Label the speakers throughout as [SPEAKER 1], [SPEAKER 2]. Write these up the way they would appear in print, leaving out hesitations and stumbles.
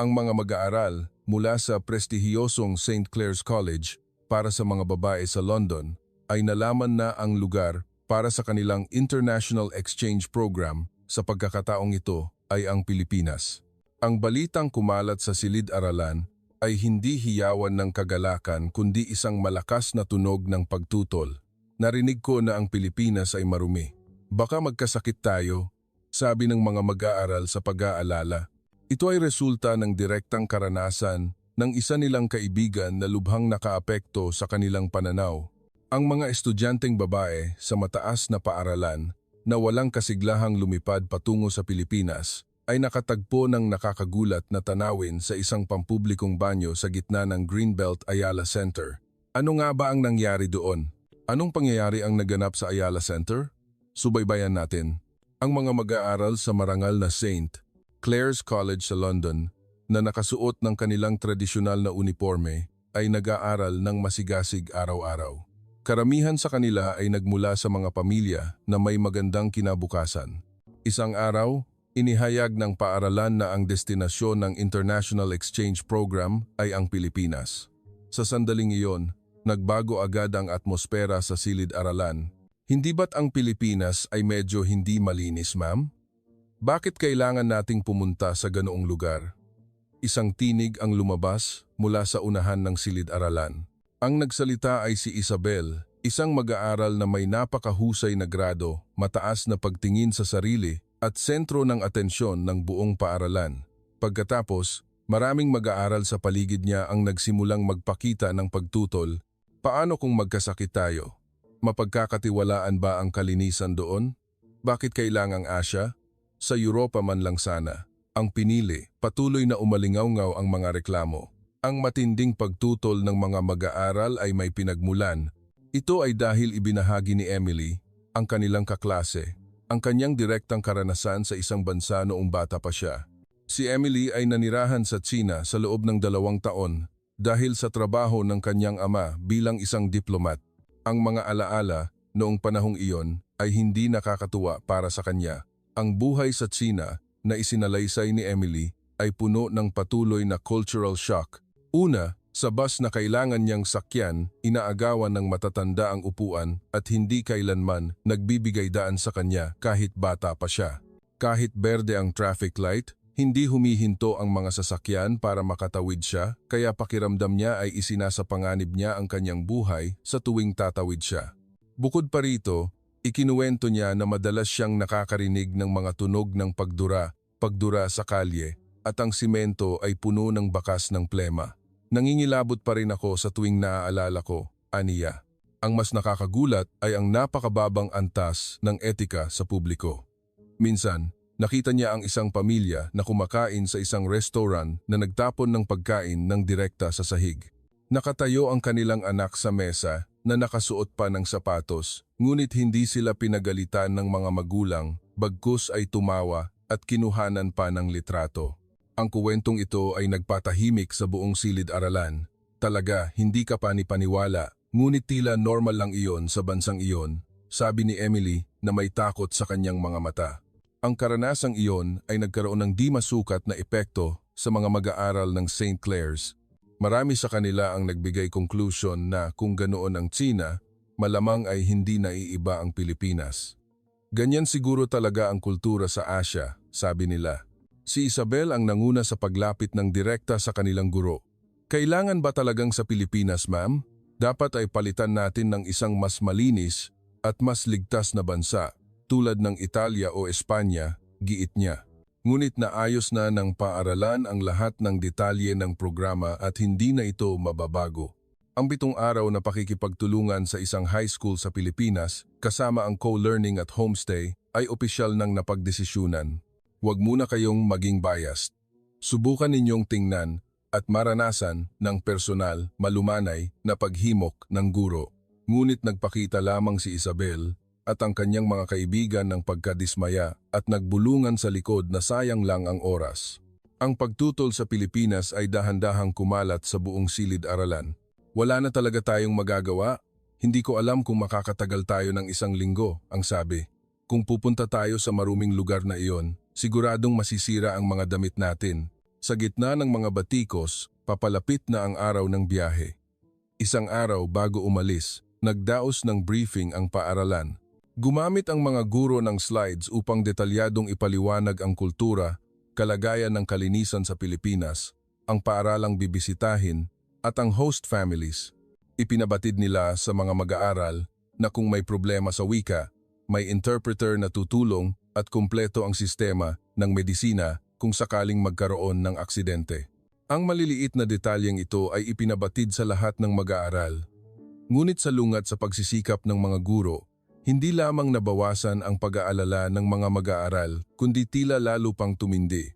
[SPEAKER 1] Ang mga mag-aaral mula sa prestihiyosong St. Clair's College para sa mga babae sa London ay nalaman na ang lugar para sa kanilang International Exchange Program sa pagkakataong ito ay ang Pilipinas. Ang balitang kumalat sa silid-aralan ay hindi hiyawan ng kagalakan kundi isang malakas na tunog ng pagtutol. Narinig ko na ang Pilipinas ay marumi. Baka magkasakit tayo, sabi ng mga mag-aaral sa pag-aalala. Ito ay resulta ng direktang karanasan ng isa nilang kaibigan na lubhang nakaapekto sa kanilang pananaw. Ang mga estudyanteng babae sa mataas na paaralan na walang kasiglahang lumipad patungo sa Pilipinas ay nakatagpo ng nakakagulat na tanawin sa isang pampublikong banyo sa gitna ng Greenbelt Ayala Center. Ano nga ba ang nangyari doon? Anong pangyayari ang naganap sa Ayala Center? Subaybayan natin. Ang mga mag-aaral sa marangal na St. Clair's College sa London na nakasuot ng kanilang tradisyonal na uniforme ay nag-aaral ng masigasig araw-araw. Karamihan sa kanila ay nagmula sa mga pamilya na may magandang kinabukasan. Isang araw, inihayag ng paaralan na ang destinasyon ng International Exchange Program ay ang Pilipinas. Sa sandaling iyon, nagbago agad ang atmosfera sa silid-aralan. Hindi ba't ang Pilipinas ay medyo hindi malinis, ma'am? Bakit kailangan nating pumunta sa ganoong lugar? Isang tinig ang lumabas mula sa unahan ng silid-aralan. Ang nagsalita ay si Isabel, isang mag-aaral na may napakahusay na grado, mataas na pagtingin sa sarili at sentro ng atensyon ng buong paaralan. Pagkatapos, maraming mag-aaral sa paligid niya ang nagsimulang magpakita ng pagtutol. Paano kung magkasakit tayo? Mapagkakatiwalaan ba ang kalinisan doon? Bakit kailangang Asya? Sa Europa man lang sana. Ang pinili, patuloy na umalingaw-ngaw ang mga reklamo. Ang matinding pagtutol ng mga mag-aaral ay may pinagmulan. Ito ay dahil ibinahagi ni Emily, ang kanilang kaklase, ang kanyang direktang karanasan sa isang bansa noong bata pa siya. Si Emily ay nanirahan sa Tsina sa loob ng 2 taon dahil sa trabaho ng kanyang ama bilang isang diplomat. Ang mga alaala noong panahong iyon ay hindi nakakatuwa para sa kanya. Ang buhay sa Tsina na isinalaysay ni Emily ay puno ng patuloy na cultural shock. Una, sa bus na kailangan niyang sakyan, inaagawan ng matatanda ang upuan at hindi kailanman nagbibigay daan sa kanya kahit bata pa siya. Kahit berde ang traffic light, hindi humihinto ang mga sasakyan para makatawid siya, kaya pakiramdam niya ay isinasapanganib niya ang kanyang buhay sa tuwing tatawid siya. Bukod pa rito, ikinuwento niya na madalas siyang nakakarinig ng mga tunog ng pagdura sa kalye at ang simento ay puno ng bakas ng plema. Nangingilabot pa rin ako sa tuwing naaalala ko, aniya. Ang mas nakakagulat ay ang napakababang antas ng etika sa publiko. Minsan, nakita niya ang isang pamilya na kumakain sa isang restaurant na nagtapon ng pagkain ng direkta sa sahig. Nakatayo ang kanilang anak sa mesa na nakasuot pa ng sapatos, ngunit hindi sila pinagalitan ng mga magulang, bagkus ay tumawa at kinuhanan pa ng litrato. Ang kuwentong ito ay nagpatahimik sa buong silid-aralan. Talaga, hindi ka panipaniwala, ngunit tila normal lang iyon sa bansang iyon, sabi ni Emily na may takot sa kanyang mga mata. Ang karanasang iyon ay nagkaroon ng di masukat na epekto sa mga mag-aaral ng St. Clair's. Marami sa kanila ang nagbigay conclusion na kung ganoon ang Tsina, malamang ay hindi naiiba ang Pilipinas. Ganyan siguro talaga ang kultura sa Asya, sabi nila. Si Isabel ang nanguna sa paglapit ng direkta sa kanilang guro. Kailangan ba talagang sa Pilipinas, ma'am? Dapat ay palitan natin ng isang mas malinis at mas ligtas na bansa, tulad ng Italia o Espanya, giit niya. Ngunit naayos na ng paaralan ang lahat ng detalye ng programa at hindi na ito mababago. Ang 7 araw na pakikipagtulungan sa isang high school sa Pilipinas, kasama ang co-learning at homestay, ay opisyal ng napagdesisyunan. Huwag muna kayong maging biased. Subukan ninyong tingnan at maranasan ng personal, malumanay na paghimok ng guro. Ngunit nagpakita lamang si Isabel at ang kanyang mga kaibigan ng pagkadismaya at nagbulungan sa likod na sayang lang ang oras. Ang pagtutol sa Pilipinas ay dahan-dahang kumalat sa buong silid-aralan. Wala na talaga tayong magagawa. Hindi ko alam kung makakatagal tayo ng 1 linggo, ang sabi. Kung pupunta tayo sa maruming lugar na iyon, siguradong masisira ang mga damit natin. Sa gitna ng mga batikos, papalapit na ang araw ng biyahe. Isang araw bago umalis, nagdaos ng briefing ang paaralan. Gumamit ang mga guro ng slides upang detalyadong ipaliwanag ang kultura, kalagayan ng kalinisan sa Pilipinas, ang paaralang bibisitahin, at ang host families. Ipinabatid nila sa mga mag-aaral na kung may problema sa wika, may interpreter na tutulong at kumpleto ang sistema ng medisina kung sakaling magkaroon ng aksidente. Ang maliliit na detalyeng ito ay ipinabatid sa lahat ng mag-aaral. Ngunit salungat sa pagsisikap ng mga guro, hindi lamang nabawasan ang pag-aalala ng mga mag-aaral, kundi tila lalo pang tumindi.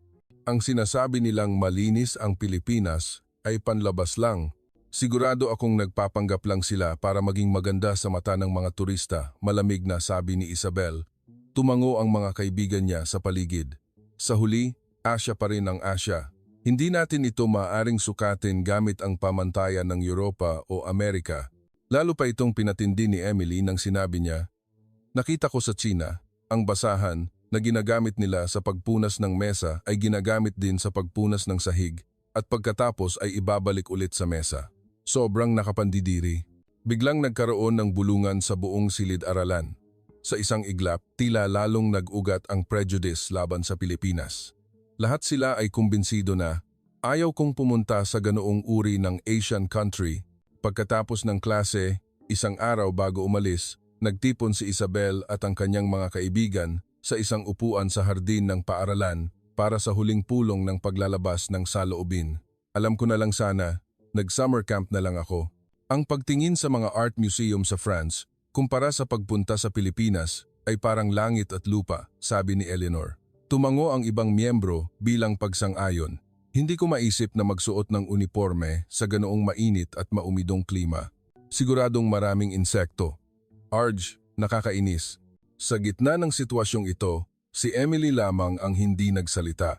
[SPEAKER 1] Ang sinasabi nilang malinis ang Pilipinas ay panlabas lang. Sigurado akong nagpapanggap lang sila para maging maganda sa mata ng mga turista, malamig na sabi ni Isabel. Tumango ang mga kaibigan niya sa paligid. Sa huli, Asya pa rin ang Asya. Hindi natin ito maaaring sukatin gamit ang pamantayan ng Europa o Amerika. Lalo pa itong pinatindi ni Emily nang sinabi niya, "Nakita ko sa China, ang basahan na ginagamit nila sa pagpunas ng mesa ay ginagamit din sa pagpunas ng sahig at pagkatapos ay ibabalik ulit sa mesa." Sobrang nakapandidiri. Biglang nagkaroon ng bulungan sa buong silid-aralan. Sa isang iglap, tila lalong nag-ugat ang prejudice laban sa Pilipinas. Lahat sila ay kumbinsido na ayaw kong pumunta sa ganoong uri ng Asian country. Pagkatapos ng klase, isang araw bago umalis, nagtipon si Isabel at ang kanyang mga kaibigan sa isang upuan sa hardin ng paaralan para sa huling pulong ng paglalabas ng saloobin. Alam ko na lang sana, nag-summer camp na lang ako. Ang pagtingin sa mga art museum sa France, kumpara sa pagpunta sa Pilipinas, ay parang langit at lupa, sabi ni Eleanor. Tumango ang ibang miyembro bilang pagsang-ayon. Hindi ko maisip na magsuot ng uniforme sa ganoong mainit at maumidong klima. Siguradong maraming insekto. Arj, nakakainis. Sa gitna ng sitwasyong ito, si Emily lamang ang hindi nagsalita.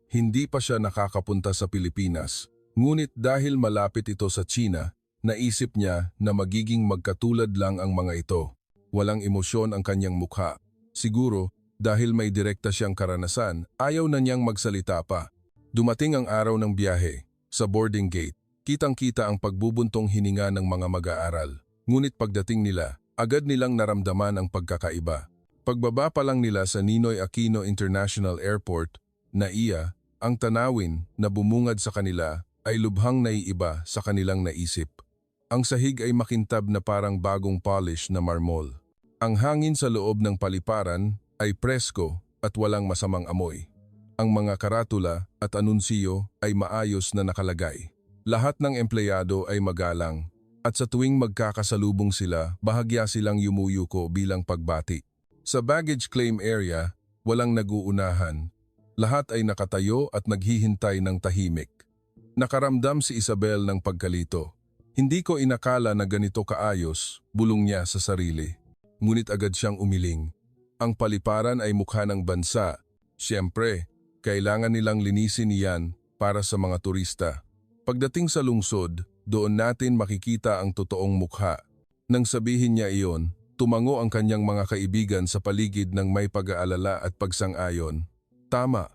[SPEAKER 1] Hindi pa siya nakakapunta sa Pilipinas. Ngunit dahil malapit ito sa China, naisip niya na magiging magkatulad lang ang mga ito. Walang emosyon ang kanyang mukha. Siguro, dahil may direkta siyang karanasan, ayaw na niyang magsalita pa. Dumating ang araw ng biyahe. Sa boarding gate, kitang-kita ang pagbubuntong hininga ng mga mag-aaral. Ngunit pagdating nila, agad nilang naramdaman ang pagkakaiba. Pagbaba pa lang nila sa Ninoy Aquino International Airport, NAIA, ang tanawin na bumungad sa kanila ay lubhang naiiba sa kanilang naisip. Ang sahig ay makintab na parang bagong polish na marmol. Ang hangin sa loob ng paliparan ay presko at walang masamang amoy. Ang mga karatula at anunsiyo ay maayos na nakalagay. Lahat ng empleyado ay magalang at sa tuwing magkakasalubong sila, bahagya silang yumuyuko bilang pagbati. Sa baggage claim area, walang nag-uunahan. Lahat ay nakatayo at naghihintay ng tahimik. Nakaramdam si Isabel ng pagkalito. Hindi ko inakala na ganito kaayos, bulong niya sa sarili. Ngunit agad siyang umiling. Ang paliparan ay mukha ng bansa. Siyempre, kailangan nilang linisin iyan para sa mga turista. Pagdating sa lungsod, doon natin makikita ang totoong mukha. Nang sabihin niya iyon, tumango ang kanyang mga kaibigan sa paligid ng may pag-aalala at pagsang-ayon. Tama,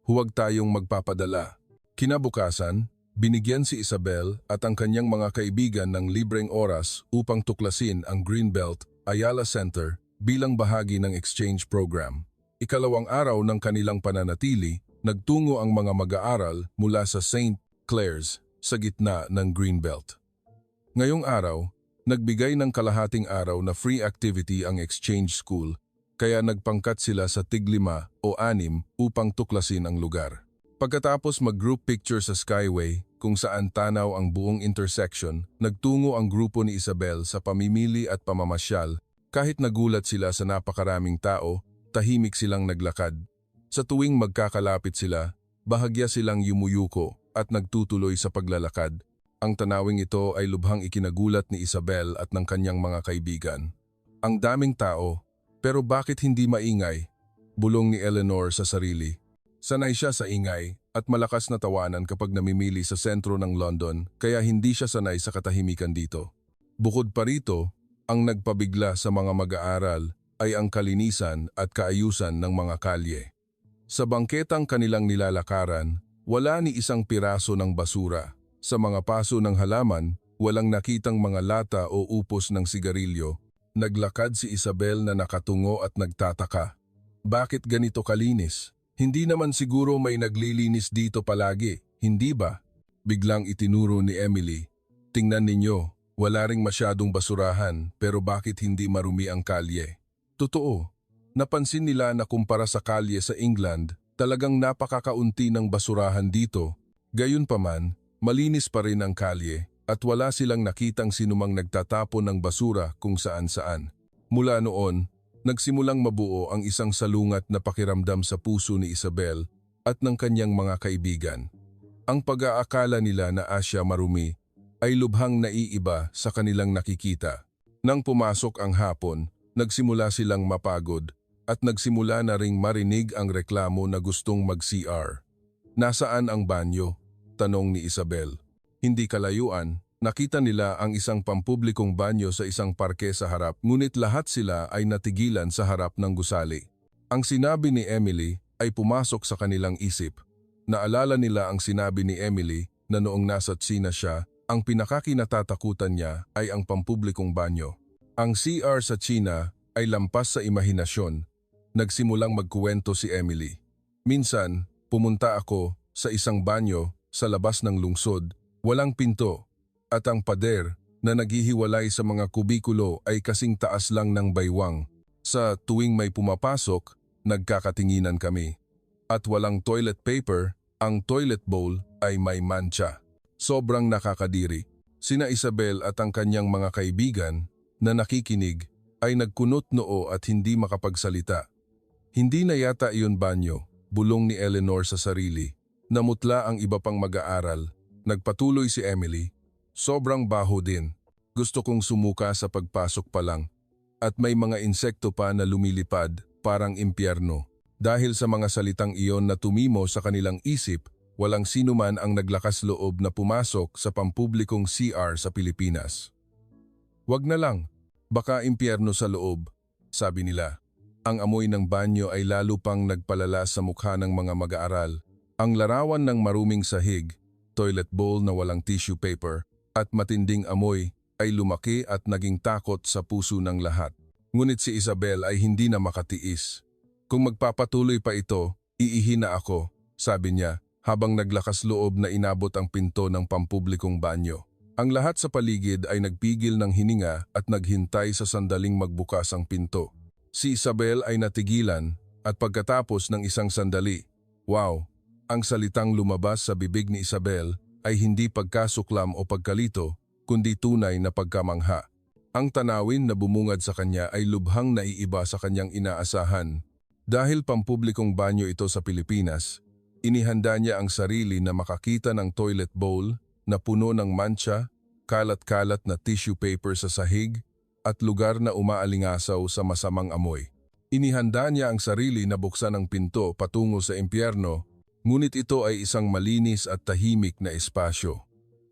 [SPEAKER 1] huwag tayong magpapadala. Kinabukasan, binigyan si Isabel at ang kanyang mga kaibigan ng libreng oras upang tuklasin ang Greenbelt Ayala Center bilang bahagi ng exchange program. Ikalawang araw ng kanilang pananatili, nagtungo ang mga mag-aaral mula sa St. Clair's sa gitna ng Greenbelt. Ngayong araw, nagbigay ng kalahating araw na free activity ang exchange school, kaya nagpangkat sila sa tig-5 o 6 upang tuklasin ang lugar. Pagkatapos mag-group picture sa Skyway, kung saan tanaw ang buong intersection, nagtungo ang grupo ni Isabel sa pamimili at pamamasyal. Kahit nagulat sila sa napakaraming tao, tahimik silang naglakad. Sa tuwing magkakalapit sila, bahagya silang yumuyuko at nagtutuloy sa paglalakad. Ang tanawing ito ay lubhang ikinagulat ni Isabel at ng kanyang mga kaibigan. Ang daming tao, pero bakit hindi maingay? Bulong ni Eleanor sa sarili. Sanay siya sa ingay at malakas na tawanan kapag namimili sa sentro ng London, kaya hindi siya sanay sa katahimikan dito. Bukod pa rito, ang nagpabigla sa mga mag-aaral ay ang kalinisan at kaayusan ng mga kalye. Sa bangketang kanilang nilalakaran, Wala ni isang piraso ng basura. Sa mga paso ng halaman, walang nakitang mga lata o upos ng sigarilyo. Naglakad si Isabel na nakatungo at nagtataka. Bakit ganito kalinis? Hindi naman siguro may naglilinis dito palagi, hindi ba? Biglang itinuro ni Emily. Tingnan ninyo, wala ring masyadong basurahan pero bakit hindi marumi ang kalye? Totoo, napansin nila na kumpara sa kalye sa England, talagang napakakaunti ng basurahan dito. Gayunpaman, malinis pa rin ang kalye at wala silang nakitang sinumang nagtatapon ng basura kung saan-saan. Mula noon, nagsimulang mabuo ang isang salungat na pakiramdam sa puso ni Isabel at ng kanyang mga kaibigan. Ang pag-aakala nila na Asya marumi ay lubhang naiiba sa kanilang nakikita. Nang pumasok ang hapon, nagsimula silang mapagod at nagsimula na ring marinig ang reklamo na gustong mag-CR. Nasaan ang banyo? Tanong ni Isabel. Hindi kalayuan, nakita nila ang isang pampublikong banyo sa isang parke sa harap, ngunit lahat sila ay natigilan sa harap ng gusali. Ang sinabi ni Emily ay pumasok sa kanilang isip. Naalala nila ang sinabi ni Emily na noong nasa Tsina siya, ang pinakakinatatakutan niya ay ang pampublikong banyo. Ang CR sa Tsina ay lampas sa imahinasyon. Nagsimulang magkuwento si Emily. Minsan, pumunta ako sa isang banyo sa labas ng lungsod, walang pinto, at ang pader na naghihiwalay sa mga kubikulo ay kasing taas lang ng baywang. Sa tuwing may pumapasok, nagkakatinginan kami. At walang toilet paper, ang toilet bowl ay may mancha. Sobrang nakakadiri. Sina Isabel at ang kanyang mga kaibigan na nakikinig ay nagkunot noo at hindi makapagsalita. Hindi na yata iyon banyo, bulong ni Eleanor sa sarili. Namutla ang iba pang mag-aaral. Nagpatuloy si Emily. Sobrang baho din. Gusto kong sumuka sa pagpasok pa lang. At may mga insekto pa na lumilipad, parang impyerno. Dahil sa mga salitang iyon na tumimo sa kanilang isip, walang sino man ang naglakas loob na pumasok sa pampublikong CR sa Pilipinas. Wag na lang, baka impyerno sa loob, sabi nila. Ang amoy ng banyo ay lalo pang nagpalala sa mukha ng mga mag-aaral. Ang larawan ng maruming sahig, toilet bowl na walang tissue paper, at matinding amoy ay lumaki at naging takot sa puso ng lahat. Ngunit si Isabel ay hindi na makatiis. Kung magpapatuloy pa ito, iihi na ako, sabi niya, habang naglakas loob na inabot ang pinto ng pampublikong banyo. Ang lahat sa paligid ay nagpigil ng hininga at naghintay sa sandaling magbukas ang pinto. Si Isabel ay natigilan at pagkatapos ng isang sandali, wow! Ang salitang lumabas sa bibig ni Isabel ay hindi pagkasuklam o pagkalito, kundi tunay na pagkamangha. Ang tanawin na bumungad sa kanya ay lubhang naiiba sa kanyang inaasahan. Dahil pampublikong banyo ito sa Pilipinas, inihanda niya ang sarili na makakita ng toilet bowl na puno ng mancha, kalat-kalat na tissue paper sa sahig, at lugar na umaalingasaw sa masamang amoy. Inihanda niya ang sarili na buksan ang pinto patungo sa impyerno, ngunit ito ay isang malinis at tahimik na espasyo.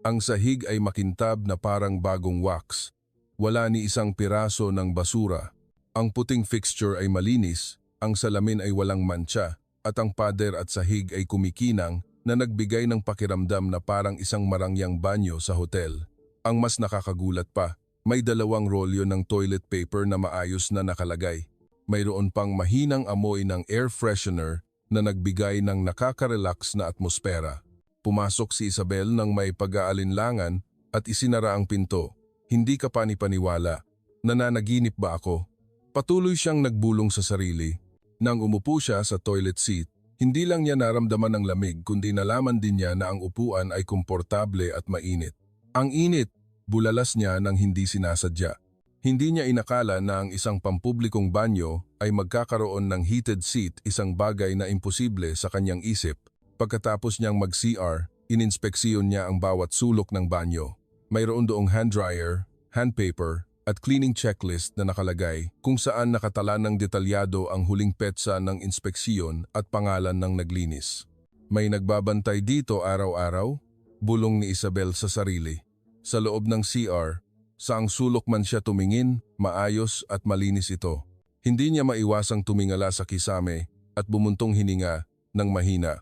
[SPEAKER 1] Ang sahig ay makintab na parang bagong wax. Wala ni isang piraso ng basura. Ang puting fixture ay malinis, ang salamin ay walang mancha, at ang pader at sahig ay kumikinang na nagbigay ng pakiramdam na parang isang marangyang banyo sa hotel. Ang mas nakakagulat pa, may 2 rolyo ng toilet paper na maayos na nakalagay. Mayroon pang mahinang amoy ng air freshener na nagbigay ng nakaka-relax na atmosfera. Pumasok si Isabel nang may pag-aalinlangan at isinara ang pinto. Hindi ka panipaniwala. Nananaginip ba ako? Patuloy siyang nagbulong sa sarili. Nang umupo siya sa toilet seat, hindi lang niya naramdaman ang lamig kundi nalaman din niya na ang upuan ay komportable at mainit. Ang init, bulalas niya nang hindi sinasadya. Hindi niya inakala na ang isang pampublikong banyo ay magkakaroon ng heated seat, isang bagay na imposible sa kanyang isip. Pagkatapos niyang mag-CR, ininspeksiyon niya ang bawat sulok ng banyo. Mayroon doong hand dryer, hand paper, at cleaning checklist na nakalagay kung saan nakatala ng detalyado ang huling petsa ng inspeksiyon at pangalan ng naglinis. May nagbabantay dito araw-araw? Bulong ni Isabel sa sarili. Sa loob ng CR, saang sulok man siya tumingin, maayos at malinis ito. Hindi niya maiwasang tumingala sa kisame at bumuntong hininga ng mahina.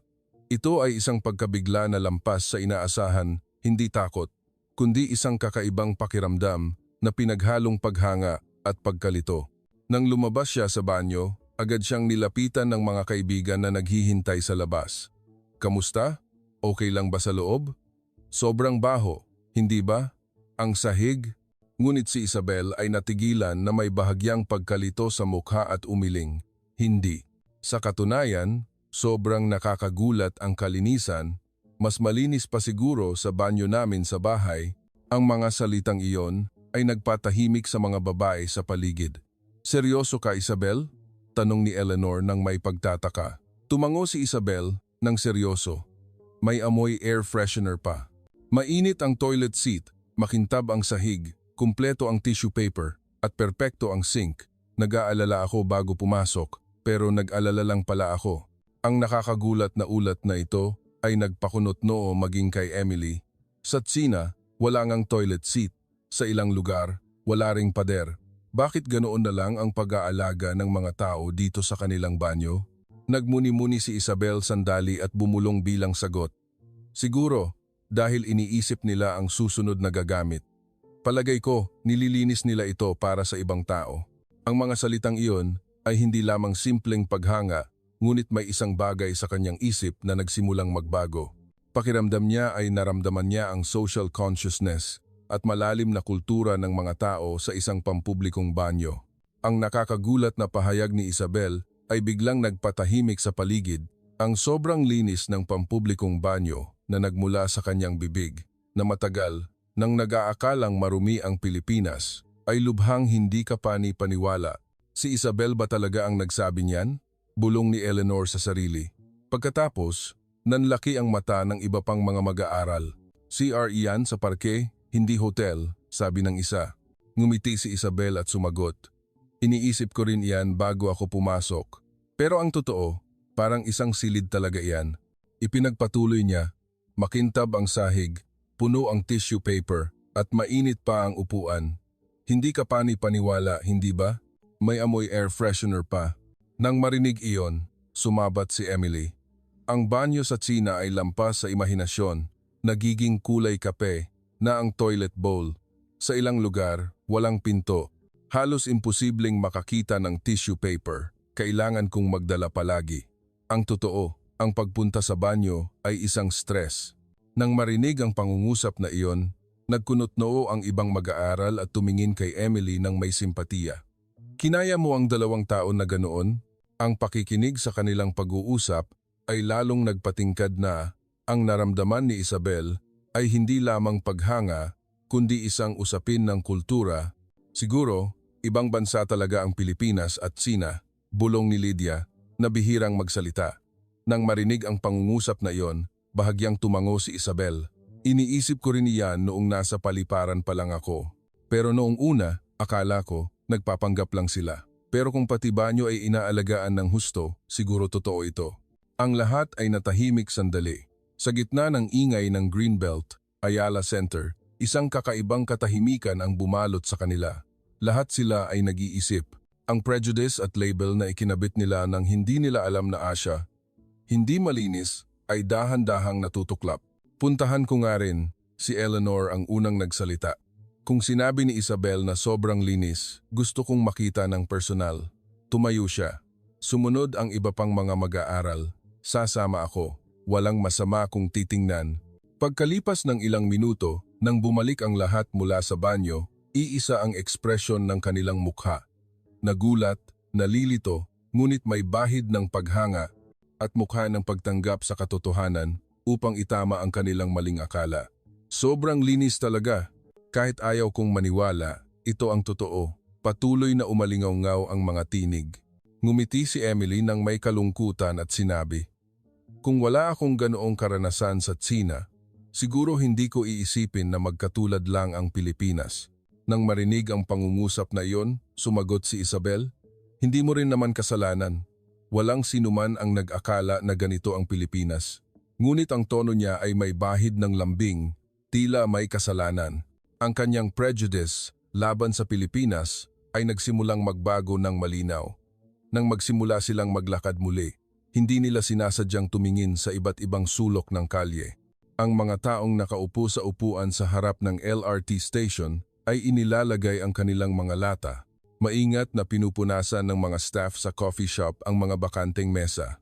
[SPEAKER 1] Ito ay isang pagkabigla na lampas sa inaasahan, hindi takot, kundi isang kakaibang pakiramdam na pinaghalong paghanga at pagkalito. Nang lumabas siya sa banyo, agad siyang nilapitan ng mga kaibigan na naghihintay sa labas. Kamusta? Okay lang ba sa loob? Sobrang baho, hindi ba? Ang sahig? Ngunit si Isabel ay natigilan na may bahagyang pagkalito sa mukha at umiling. Hindi. Sa katunayan, sobrang nakakagulat ang kalinisan, mas malinis pa siguro sa banyo namin sa bahay. Ang mga salitang iyon ay nagpatahimik sa mga babae sa paligid. Seryoso ka, Isabel? Tanong ni Eleanor nang may pagtataka. Tumango si Isabel nang seryoso. May amoy air freshener pa. Mainit ang toilet seat, makintab ang sahig, kumpleto ang tissue paper, at perpekto ang sink. Nag-aalala ako bago pumasok, pero nag-alala lang pala ako. Ang nakakagulat na ulat na ito ay nagpakunot noo maging kay Emily. Sa tsina, wala ngang toilet seat. Sa ilang lugar, wala ring pader. Bakit ganoon na lang ang pag-aalaga ng mga tao dito sa kanilang banyo? Nagmuni-muni si Isabel sandali at bumulong bilang sagot. Siguro, dahil iniisip nila ang susunod na gagamit. Palagay ko, nililinis nila ito para sa ibang tao. Ang mga salitang iyon ay hindi lamang simpleng paghanga, ngunit may isang bagay sa kanyang isip na nagsimulang magbago. Pakiramdam niya ay naramdaman niya ang social consciousness at malalim na kultura ng mga tao sa isang pampublikong banyo. Ang nakakagulat na pahayag ni Isabel ay biglang nagpatahimik sa paligid, ang sobrang linis ng pampublikong banyo na nagmula sa kanyang bibig, na matagal, nang nag-aakalang marumi ang Pilipinas, ay lubhang hindi kapani-paniwala. Si Isabel ba talaga ang nagsabi niyan? Bulong ni Eleanor sa sarili. Pagkatapos, nanlaki ang mata ng iba pang mga mag-aaral. CR iyan sa parke, hindi hotel, sabi ng isa. Ngumiti si Isabel at sumagot. Iniisip ko rin iyan bago ako pumasok. Pero ang totoo, parang isang silid talaga iyan. Ipinagpatuloy niya, makintab ang sahig, puno ang tissue paper, at mainit pa ang upuan. Hindi ka pani-paniwala, hindi ba? May amoy air freshener pa. Nang marinig iyon, sumabat si Emily. Ang banyo sa Tsina ay lampas sa imahinasyon, nagiging kulay kape, na ang toilet bowl. Sa ilang lugar, walang pinto. Halos imposibleng makakita ng tissue paper. Kailangan kong magdala palagi. Ang totoo, ang pagpunta sa banyo ay isang stress. Nang marinig ang pangungusap na iyon, nagkunot-noo ang ibang mag-aaral at tumingin kay Emily ng may simpatiya. Kinaya mo ang 2 taon na ganoon? Ang pakikinig sa kanilang pag-uusap ay lalong nagpatingkad na ang naramdaman ni Isabel ay hindi lamang paghanga, kundi isang usapin ng kultura. Siguro, ibang bansa talaga ang Pilipinas at Tsina, bulong ni Lydia, na bihirang magsalita. Nang marinig ang pangungusap na iyon, bahagyang tumango si Isabel. Iniisip ko rin iyan noong nasa paliparan pa lang ako. Pero noong una, akala ko, nagpapanggap lang sila. Pero kung pati banyo ay inaalagaan ng husto, siguro totoo ito. Ang lahat ay natahimik sandali. Sa gitna ng ingay ng Greenbelt, Ayala Center, isang kakaibang katahimikan ang bumalot sa kanila. Lahat sila ay nag-iisip. Ang prejudice at label na ikinabit nila nang hindi nila alam na asya, hindi malinis, ay dahan-dahang natutuklap. Puntahan ko nga rin, si Eleanor ang unang nagsalita. Kung sinabi ni Isabel na sobrang linis, gusto kong makita ng personal. Tumayo siya. Sumunod ang iba pang mga mag-aaral. Sasama ako. Walang masama kung titingnan. Pagkalipas ng ilang minuto, nang bumalik ang lahat mula sa banyo, iisa ang ekspresyon ng kanilang mukha. Nagulat, nalilito, ngunit may bahid ng paghanga at mukha ng pagtanggap sa katotohanan upang itama ang kanilang maling akala. Sobrang linis talaga. Kahit ayaw kong maniwala, ito ang totoo. Patuloy na umalingaw-ngaw ang mga tinig. Ngumiti si Emily nang may kalungkutan at sinabi, kung wala akong ganoong karanasan sa Tsina, siguro hindi ko iisipin na magkatulad lang ang Pilipinas. Nang marinig ang pangungusap na iyon, sumagot si Isabel, hindi mo rin naman kasalanan. Walang sinuman ang nag-akala na ganito ang Pilipinas. Ngunit ang tono niya ay may bahid ng lambing, tila may kasalanan. Ang kanyang prejudice laban sa Pilipinas ay nagsimulang magbago ng malinaw. Nang magsimula silang maglakad muli, Hindi nila sinasadyang tumingin sa iba't ibang sulok ng kalye. Ang mga taong nakaupo sa upuan sa harap ng LRT station ay inilalagay ang kanilang mga lata. Maingat na pinupunasan ng mga staff sa coffee shop ang mga bakanteng mesa.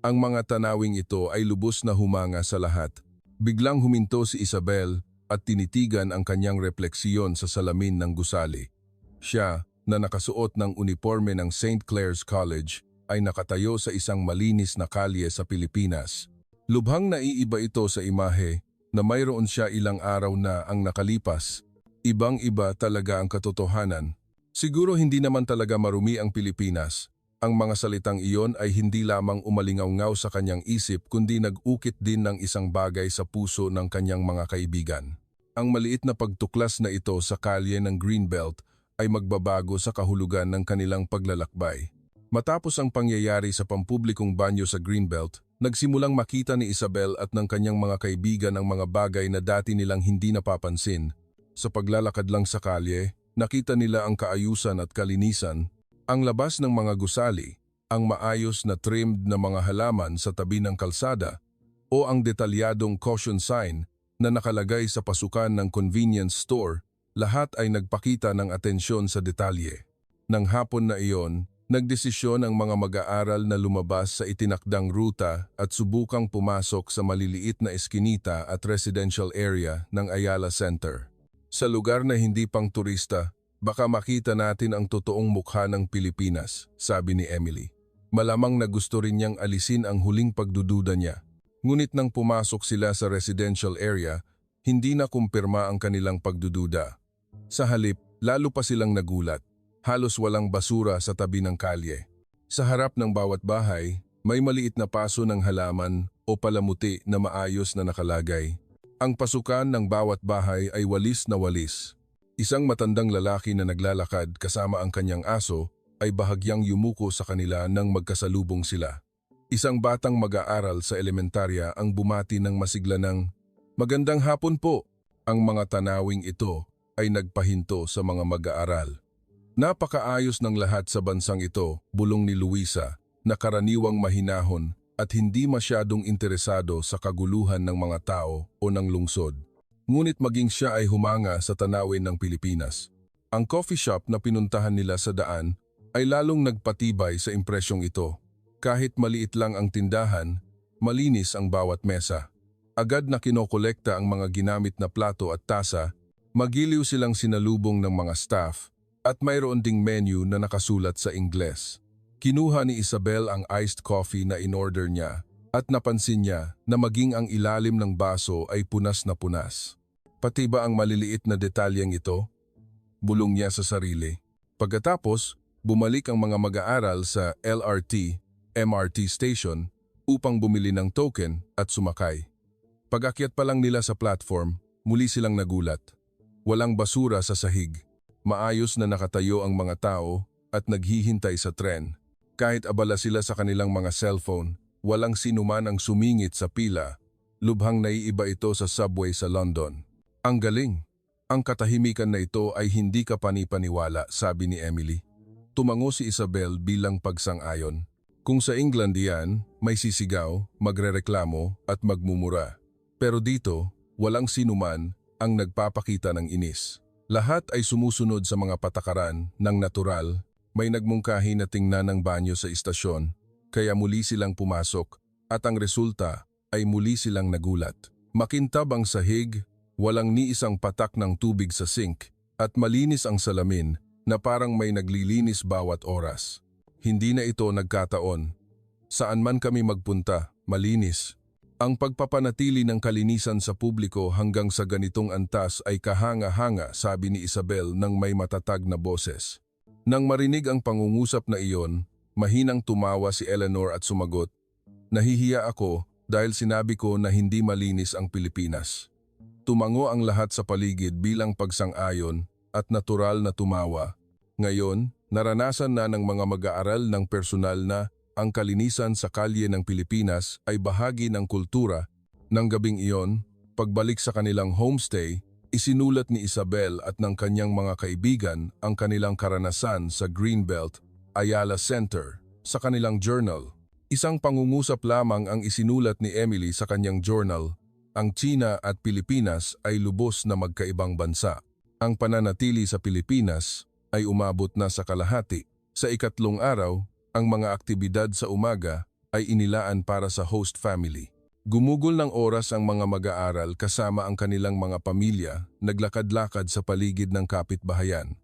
[SPEAKER 1] Ang mga tanawing ito ay lubos na humanga sa lahat. Biglang huminto si Isabel at tinitigan ang kanyang refleksiyon sa salamin ng gusali. Siya, na nakasuot ng uniforme ng St. Clair's College, ay nakatayo sa isang malinis na kalye sa Pilipinas. Lubhang naiiba ito sa imahe na mayroon siya ilang araw na ang nakalipas. Ibang-iba talaga ang katotohanan. Siguro hindi naman talaga marumi ang Pilipinas. Ang mga salitang iyon ay hindi lamang umalingaw-ngaw sa kanyang isip kundi nag-ukit din ng isang bagay sa puso ng kanyang mga kaibigan. Ang maliit na pagtuklas na ito sa kalye ng Greenbelt ay magbabago sa kahulugan ng kanilang paglalakbay. Matapos ang pangyayari sa pampublikong banyo sa Greenbelt, nagsimulang makita ni Isabel at ng kanyang mga kaibigan ang mga bagay na dati nilang hindi napapansin. Sa paglalakad lang sa kalye, nakita nila ang kaayusan at kalinisan, ang labas ng mga gusali, ang maayos na trimmed na mga halaman sa tabi ng kalsada, o ang detalyadong caution sign na nakalagay sa pasukan ng convenience store. Lahat ay nagpakita ng atensyon sa detalye. Nang hapon na iyon, nagdesisyon ang mga mag-aaral na lumabas sa itinakdang ruta at subukang pumasok sa maliliit na eskinita at residential area ng Ayala Center. Sa lugar na hindi pang turista, baka makita natin ang totoong mukha ng Pilipinas, sabi ni Emily. Malamang na gusto rin niyang alisin ang huling pagdududa niya. Ngunit nang pumasok sila sa residential area, hindi na kumpirma ang kanilang pagdududa. Sa halip, lalo pa silang nagulat. Halos walang basura sa tabi ng kalye. Sa harap ng bawat bahay, may maliit na paso ng halaman o palamuti na maayos na nakalagay. Ang pasukan ng bawat bahay ay walis na walis. Isang matandang lalaki na naglalakad kasama ang kanyang aso ay bahagyang yumuko sa kanila nang magkasalubong sila. Isang batang mag-aaral sa elementarya ang bumati ng masigla ng, "Magandang hapon po." Ang mga tanawing ito ay nagpahinto sa mga mag-aaral. Napakaayos ng lahat sa bansang ito, bulong ni Luisa, na karaniwang mahinahon at hindi masyadong interesado sa kaguluhan ng mga tao o ng lungsod. Ngunit maging siya ay humanga sa tanawin ng Pilipinas. Ang coffee shop na pinuntahan nila sa daan ay lalong nagpatibay sa impresyong ito. Kahit maliit lang ang tindahan, malinis ang bawat mesa. Agad na kinokolekta ang mga ginamit na plato at tasa, magiliw silang sinalubong ng mga staff, at mayroon ding menu na nakasulat sa Ingles. Kinuha ni Isabel ang iced coffee na in-order niya at napansin niya na maging ang ilalim ng baso ay punas na punas. Pati ba ang maliliit na detalyeng ito? Bulong niya sa sarili. Pagkatapos, bumalik ang mga mag-aaral sa LRT, MRT station upang bumili ng token at sumakay. Pag-akyat pa lang nila sa platform, muli silang nagulat. Walang basura sa sahig. Maayos na nakatayo ang mga tao at naghihintay sa tren. Kahit abala sila sa kanilang mga cellphone, walang sinuman ang sumingit sa pila. Lubhang naiiba ito sa subway sa London. Ang galing! Ang katahimikan na ito ay hindi ka panipaniwala, sabi ni Emily. Tumango si Isabel bilang pagsang-ayon. Kung sa England yan, may sisigaw, magrereklamo at magmumura. Pero dito, walang sinuman ang nagpapakita ng inis. Lahat ay sumusunod sa mga patakaran ng natural. May nagmungkahi na tingnan ng banyo sa istasyon, kaya muli silang pumasok at ang resulta ay muli silang nagulat. Makintab ang sahig, walang ni isang patak ng tubig sa sink at malinis ang salamin na parang may naglilinis bawat oras. Hindi na ito nagkataon. Saan man kami magpunta, malinis. Ang pagpapanatili ng kalinisan sa publiko hanggang sa ganitong antas ay kahanga-hanga, sabi ni Isabel nang may matatag na boses. Nang marinig ang pangungusap na iyon, mahinang tumawa si Eleanor at sumagot, "Nahihiya ako dahil sinabi ko na hindi malinis ang Pilipinas." Tumango ang lahat sa paligid bilang pagsang-ayon at natural na tumawa. Ngayon, naranasan na ng mga mag-aaral ng personal na ang kalinisan sa kalye ng Pilipinas ay bahagi ng kultura. Nang gabing iyon, pagbalik sa kanilang homestay, isinulat ni Isabel at ng kanyang mga kaibigan ang kanilang karanasan sa Greenbelt, Ayala Center, sa kanilang journal. Isang pangungusap lamang ang isinulat ni Emily sa kanyang journal. Ang China at Pilipinas ay lubos na magkaibang bansa. Ang pananatili sa Pilipinas ay umabot na sa kalahati. Sa ikatlong araw, ang mga aktibidad sa umaga ay inilaan para sa host family. Gumugol ng oras ang mga mag-aaral kasama ang kanilang mga pamilya, naglakad-lakad sa paligid ng kapitbahayan.